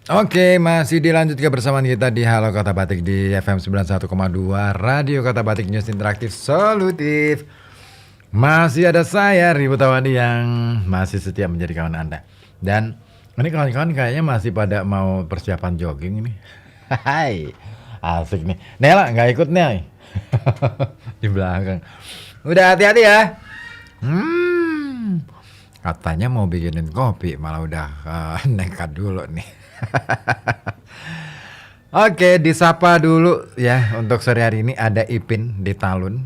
Oke, masih dilanjut kebersamaan kita di Halo Kota Batik di FM 91,2 Radio Kota Batik News Interaktif Solutif. Masih ada saya Ribu Tawandi yang masih setia menjadi kawan Anda. Dan ini kawan-kawan kayaknya masih pada mau persiapan jogging ini. Hai, asik nih. Nela nggak ikut nih di belakang. Udah hati-hati ya. Katanya mau bikinin kopi, malah udah nekat dulu nih. Oke, disapa dulu ya untuk sore hari ini ada Ipin di Talun.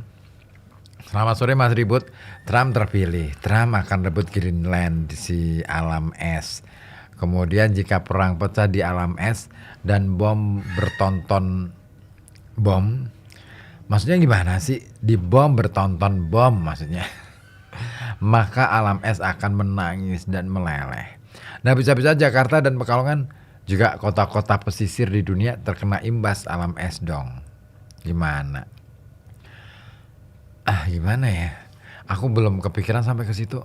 Selamat sore Mas Ribut. Trump terpilih. Trump akan rebut Greenland di si alam es. Kemudian jika perang pecah di alam es dan bom bertonton bom, maksudnya gimana sih? Di bom bertonton bom maksudnya. Maka alam es akan menangis dan meleleh. Nah, bisa-bisa Jakarta dan Pekalongan juga kota-kota pesisir di dunia terkena imbas alam es dong. Gimana? Gimana ya? Aku belum kepikiran sampai ke situ.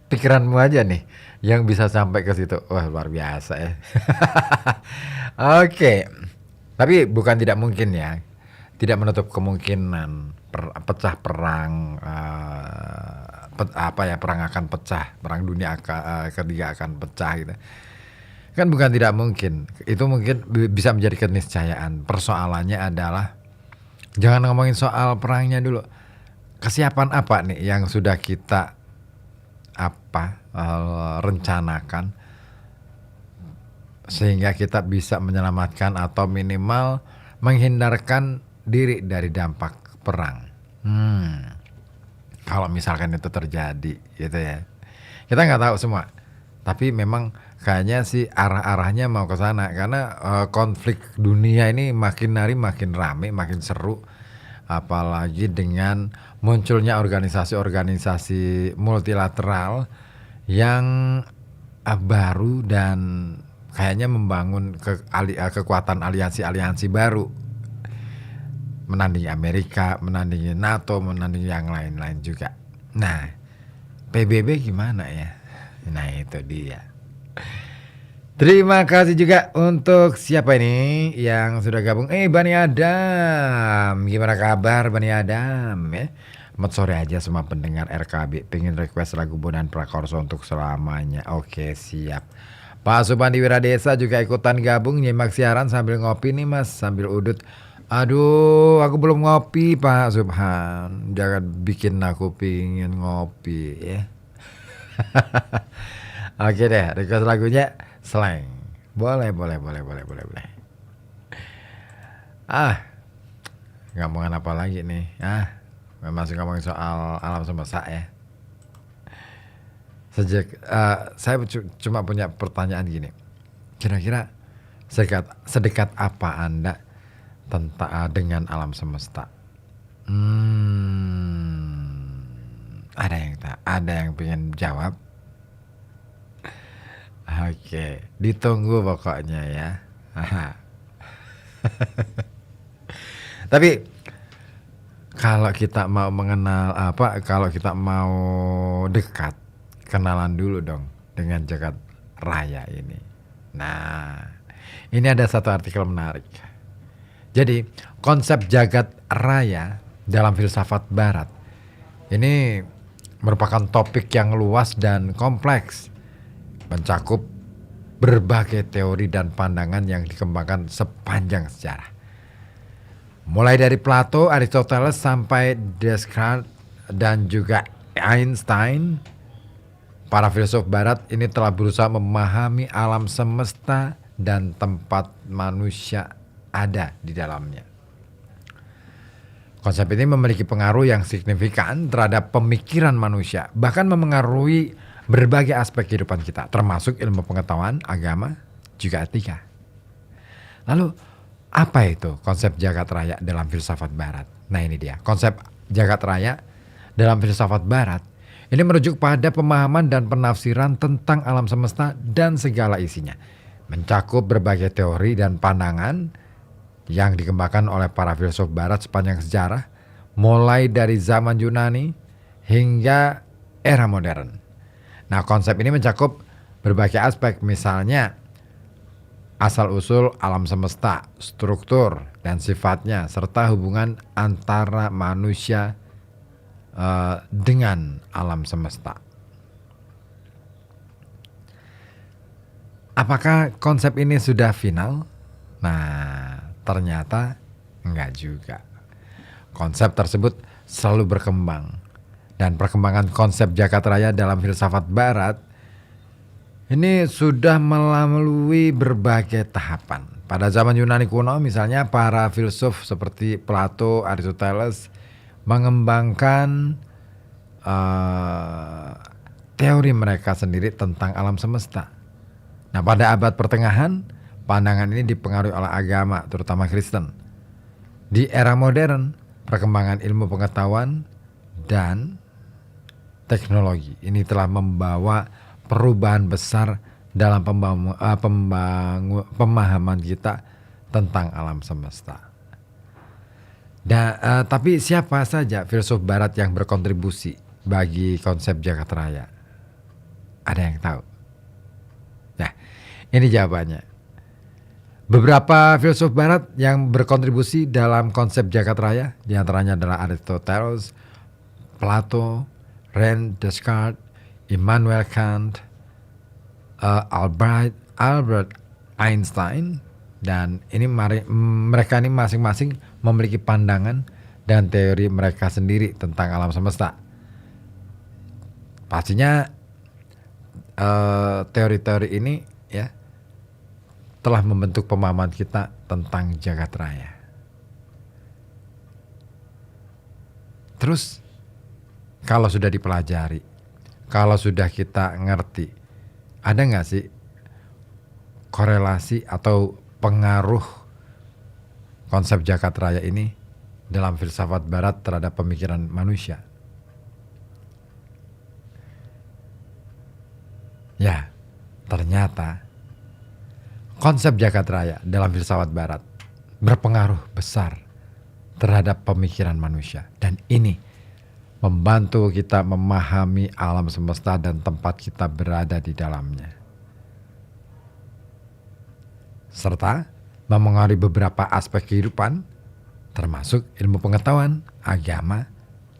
Pikiranmu aja nih yang bisa sampai ke situ. Wah, luar biasa ya. Oke. Tapi bukan tidak mungkin ya. Tidak menutup kemungkinan pecah perang perang akan pecah, perang dunia ketiga akan pecah gitu. Kan bukan tidak mungkin. Itu mungkin bisa menjadi keniscayaan. Persoalannya adalah jangan ngomongin soal perangnya dulu. Kesiapan apa nih yang sudah kita rencanakan sehingga kita bisa menyelamatkan atau minimal menghindarkan diri dari dampak perang. Kalau misalkan itu terjadi gitu ya. Kita nggak tahu semua. Tapi memang kayaknya sih arah-arahnya mau ke sana karena konflik dunia ini makin hari makin rame, makin seru. Apalagi dengan munculnya organisasi-organisasi multilateral yang baru dan kayaknya membangun kekuatan aliansi-aliansi baru. Menandingi Amerika, menandingi NATO, menandingi yang lain-lain juga. Nah, PBB gimana ya? Nah, itu dia. Terima kasih juga untuk siapa ini yang sudah gabung. Bani Adam. Gimana kabar Bani Adam ya? Selamat sore aja semua pendengar RKB. Pengen request lagu Bondan Prakoso untuk selamanya. Oke, siap. Pak Supandi Wiradesa juga ikutan gabung nyimak siaran sambil ngopi nih Mas, sambil udut. Aduh, aku belum ngopi Pak Subhan. Jangan bikin aku pingin ngopi ya. Oke deh, request lagunya Slang. Boleh. Ngomongin apa lagi nih? Masih ngomongin soal alam semesta ya. Saya cuma punya pertanyaan gini. Kira-kira sedekat apa Anda dengan alam semesta? Ada yang pengen jawab? Oke, ditunggu pokoknya ya. Tapi kalau kita mau kalau kita mau dekat, kenalan dulu dong dengan jagat raya ini. Nah, ini ada satu artikel menarik. Jadi, konsep jagat raya dalam filsafat barat ini merupakan topik yang luas dan kompleks, mencakup berbagai teori dan pandangan yang dikembangkan sepanjang sejarah. Mulai dari Plato, Aristoteles sampai Descartes dan juga Einstein, para filsuf barat ini telah berusaha memahami alam semesta dan tempat manusia ada di dalamnya. Konsep ini memiliki pengaruh yang signifikan terhadap pemikiran manusia, bahkan memengaruhi berbagai aspek kehidupan kita, termasuk ilmu pengetahuan, agama, juga etika. Lalu, apa itu konsep jagat raya dalam filsafat barat? Nah, ini dia. Konsep jagat raya dalam filsafat barat ini merujuk pada pemahaman dan penafsiran tentang alam semesta dan segala isinya. Mencakup berbagai teori dan pandangan yang dikembangkan oleh para filsuf barat sepanjang sejarah, mulai dari zaman Yunani hingga era modern. Nah, konsep ini mencakup berbagai aspek, misalnya asal-usul alam semesta, struktur dan sifatnya, serta hubungan antara manusia dengan alam semesta. Apakah konsep ini sudah final? Nah, ternyata enggak juga. Konsep tersebut selalu berkembang, dan perkembangan konsep jagat raya dalam filsafat barat ini sudah melalui berbagai tahapan. Pada zaman Yunani kuno misalnya, para filsuf seperti Plato, Aristoteles mengembangkan teori mereka sendiri tentang alam semesta. Nah, pada abad pertengahan, pandangan ini dipengaruhi oleh agama, terutama Kristen. Di era modern, perkembangan ilmu pengetahuan dan teknologi ini telah membawa perubahan besar dalam pemahaman kita tentang alam semesta. Tapi siapa saja filsuf barat yang berkontribusi bagi konsep jagat raya? Ada yang tahu? Nah, ini jawabannya. Beberapa filsuf barat yang berkontribusi dalam konsep jagat raya, diantaranya adalah Aristoteles, Plato, Rene Descartes, Immanuel Kant, Albert Einstein, dan ini mereka ini masing-masing memiliki pandangan dan teori mereka sendiri tentang alam semesta. Pastinya teori-teori ini ya telah membentuk pemahaman kita tentang jagat raya. Terus kalau sudah dipelajari, kalau sudah kita ngerti, ada nggak sih korelasi atau pengaruh konsep jagat raya ini dalam filsafat barat terhadap pemikiran manusia? Ya, ternyata konsep jagat raya dalam filsafat barat berpengaruh besar terhadap pemikiran manusia, dan ini membantu kita memahami alam semesta dan tempat kita berada di dalamnya, serta memengaruhi beberapa aspek kehidupan termasuk ilmu pengetahuan, agama,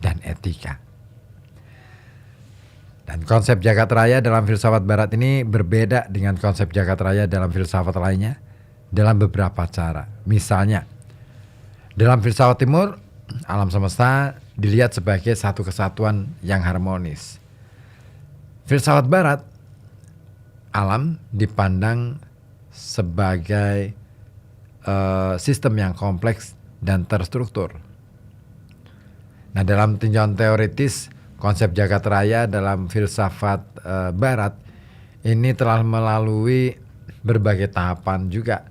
dan etika. Dan konsep jagat raya dalam filsafat barat ini berbeda dengan konsep jagat raya dalam filsafat lainnya dalam beberapa cara. Misalnya, dalam filsafat timur, alam semesta dilihat sebagai satu kesatuan yang harmonis. Filsafat barat, alam dipandang sebagai sistem yang kompleks dan terstruktur. Nah, dalam tinjauan teoritis, konsep jagat raya dalam filsafat barat ini telah melalui berbagai tahapan, juga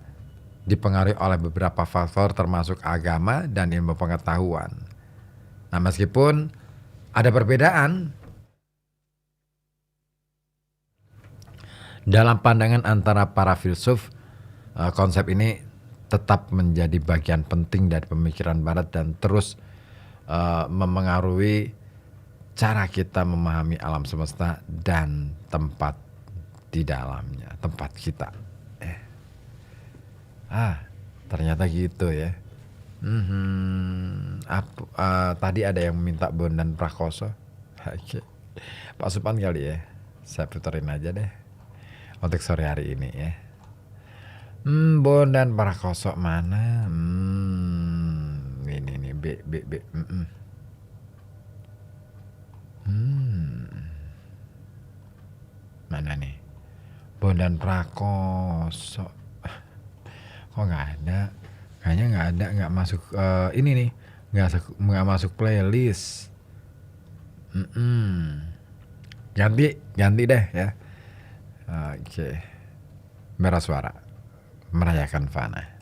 dipengaruhi oleh beberapa faktor termasuk agama dan ilmu pengetahuan. Nah, meskipun ada perbedaan dalam pandangan antara para filsuf, konsep ini tetap menjadi bagian penting dari pemikiran barat dan terus memengaruhi cara kita memahami alam semesta dan tempat di dalamnya, tempat kita. Ternyata gitu ya. Tadi ada yang minta Bondan Prakoso. Oke. Pak Supan kali ya. Saya puterin aja deh untuk sore hari ini ya. Bondan Prakoso mana? Ini nih B. Mana nih? Bondan Prakoso. Kok nggak ada? Kayaknya nggak ada, nggak masuk ini nih, nggak masuk playlist. Ganti deh ya. Oke. Merah Suara merayakan Fana.